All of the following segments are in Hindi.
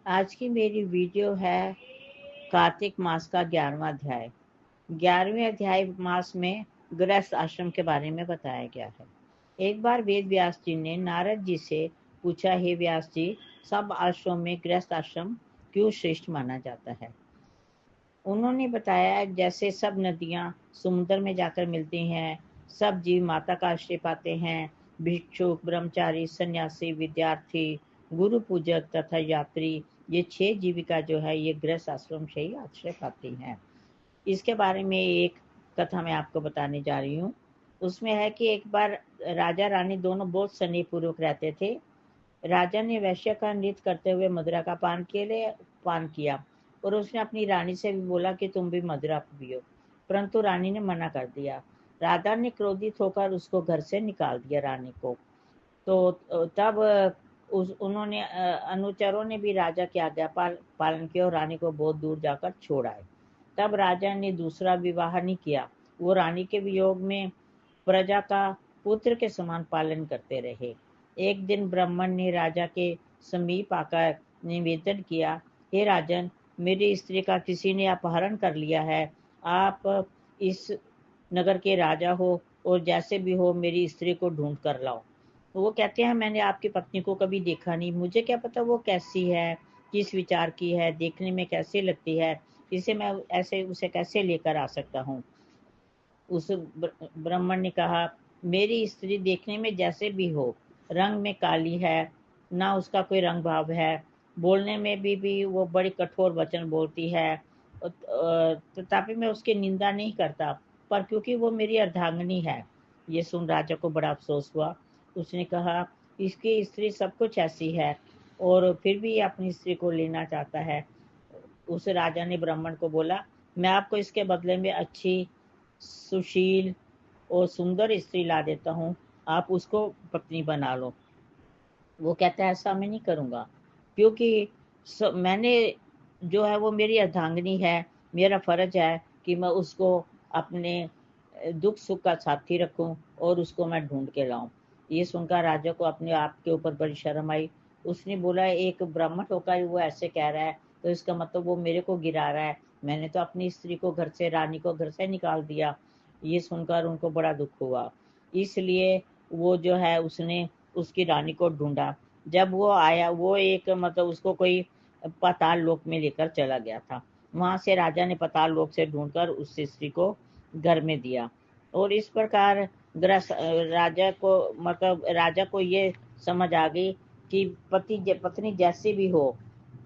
आज की मेरी वीडियो है कार्तिक मास का 11वां अध्याय। 11वें अध्याय मास में गृहस्थ आश्रम के बारे में बताया गया है। एक बार वेद व्यास जी ने नारद जी से पूछा, हे व्यास जी, सब आश्रमों में गृहस्थ आश्रम क्यों श्रेष्ठ माना जाता है? उन्होंने बताया, जैसे सब नदियां समुद्र में जाकर मिलती हैं, सब जीव माता का आश्रय पाते हैं। भिक्षुक, ब्रह्मचारी, सन्यासी, विद्यार्थी, गुरु पूजक तथा यात्री, ये 6 जीविका जो है ये गृहस्थ आश्रम से ही आश्रय पाती हैं। इसके बारे में एक कथा मैं आपको बताने जा रही हूँ। उसमें है कि एक बार राजा रानी दोनों बहुत स्नेहपूर्वक रहते थे। राजा ने वैश्य का नृत्य करते हुए मदिरा का पान किया और उसने अपनी रानी से भी बोला कि तुम भी मदिरा पियो, परंतु रानी ने मना कर दिया। राजा ने क्रोधित होकर उसको घर से निकाल दिया, रानी को। तो तब उस उन्होंने अनुचरों ने भी राजा की आज्ञा पालन किया और रानी को बहुत दूर जाकर छोड़ आए। तब राजा ने दूसरा विवाह नहीं किया। वो रानी के वियोग में प्रजा का पुत्र के समान पालन करते रहे। एक दिन ब्राह्मण ने राजा के समीप आकर निवेदन किया, हे राजन, मेरी स्त्री का किसी ने अपहरण कर लिया है। आप इस नगर के राजा हो और जैसे भी हो मेरी स्त्री को ढूंढ कर लाओ। वो कहते हैं, मैंने आपकी पत्नी को कभी देखा नहीं, मुझे क्या पता वो कैसी है, किस विचार की है, देखने में कैसे लगती है, इसे मैं ऐसे उसे कैसे लेकर आ सकता हूँ। उस ब्राह्मण ने कहा, मेरी स्त्री देखने में जैसे भी हो, रंग में काली है, ना उसका कोई रंग भाव है, बोलने में भी वो बड़ी कठोर वचन बोलती है। तथापि मैं उसकी निंदा नहीं करता, पर क्योंकि वो मेरी अर्धांगिनी है। ये सुन राजा को बड़ा अफसोस हुआ। उसने कहा, इसकी स्त्री सब कुछ ऐसी है और फिर भी ये अपनी स्त्री को लेना चाहता है। उस राजा ने ब्राह्मण को बोला, मैं आपको इसके बदले में अच्छी, सुशील और सुंदर स्त्री ला देता हूँ, आप उसको पत्नी बना लो। वो कहता है, ऐसा मैं नहीं करूँगा, क्योंकि मैंने जो है वो मेरी अर्धांगिनी है, मेरा फर्ज है कि मैं उसको अपने दुख सुख का साथी रखूं और उसको मैं ढूंढ के लाऊं। ये सुनकर राजा को अपने आप के ऊपर बड़ी शर्म आई। उसने बोला, एक ब्राह्मण होकर वो ऐसे कह रहा है तो इसका मतलब वो मेरे को गिरा रहा है। मैंने तो अपनी स्त्री को घर से, रानी को घर से निकाल दिया। ये सुनकर उनको बड़ा दुख हुआ। इसलिए वो जो है उसने उसकी रानी को ढूंढा। जब वो आया, वो एक मतलब उसको कोई पाताल लोक में लेकर चला गया था। वहां से राजा ने पाताल लोक से ढूंढकर उस स्त्री को घर में दिया। और इस प्रकार राजा को मतलब राजा को ये समझ आ गई कि पत्नी जैसी भी हो,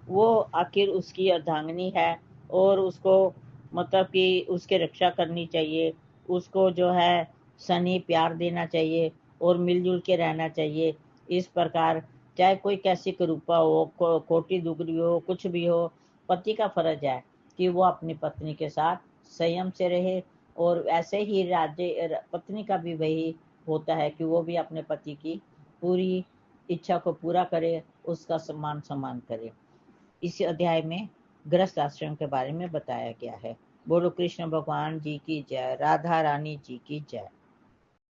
वो आखिर उसकी अर्धांगिनी है और उसको मतलब कि उसकी रक्षा करनी चाहिए। उसको जो है सनी प्यार देना चाहिए और मिलजुल के रहना चाहिए। इस प्रकार चाहे कोई कैसी कुरूपा हो, कोटी दुगरी हो, कुछ भी हो, पति का फर्ज है कि वो अपनी पत्नी के साथ संयम से रहे। और ऐसे ही राज्य पत्नी का भी वही होता है कि वो भी अपने पति की पूरी इच्छा को पूरा करे, उसका सम्मान करे। इस अध्याय में गृहस्थ आश्रम के बारे में बताया गया है। बोलो कृष्ण भगवान जी की जय, राधा रानी जी की जय।